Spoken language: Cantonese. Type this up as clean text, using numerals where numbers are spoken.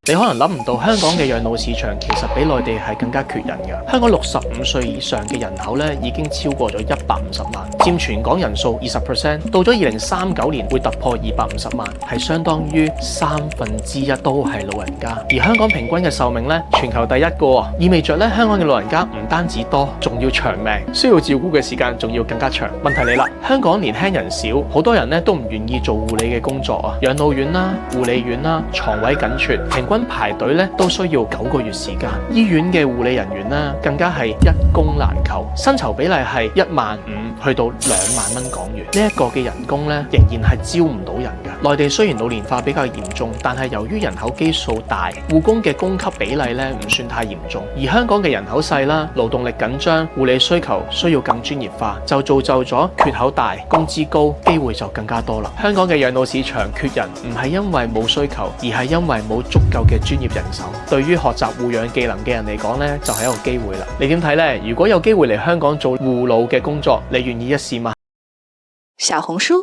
你可能諗唔到香港嘅養老市場其實比內地係更加缺人嘅。香港65歲以上嘅人口咧已經超過咗150萬，佔全港人數20%。到咗2039年會突破250萬，係相當於1/3都係老人家。而香港平均嘅壽命咧全球第一個，意味着咧香港嘅老人家唔單止多，仲要長命，需要照顧嘅時間仲要更加長。問題嚟啦，香港年輕人少，好多人咧都唔願意做護理嘅工作啊，養老院啦、護理院啦，床位緊缺，平均排隊咧都需要9個月時間。醫院嘅護理人員咧更加係一工難求，薪酬比例係15000去到2萬蚊港元。呢一個嘅人工咧仍然係招唔到人㗎。內地雖然老年化比較嚴重，但係由於人口基數大，護工嘅供給比例咧唔算太嚴重。而香港嘅人口細啦，勞動力緊張，護理需求需要更專業化，就造就咗缺口大，工資高，機會就更加多啦。香港嘅養老市場缺人，唔係因為冇需求，而係因為冇足夠嘅專業人手。對於學習護養技能嘅人嚟講呢，就係一個機會啦。你點睇呢？如果有機會嚟香港做護老嘅工作，你願意一試嗎？小紅書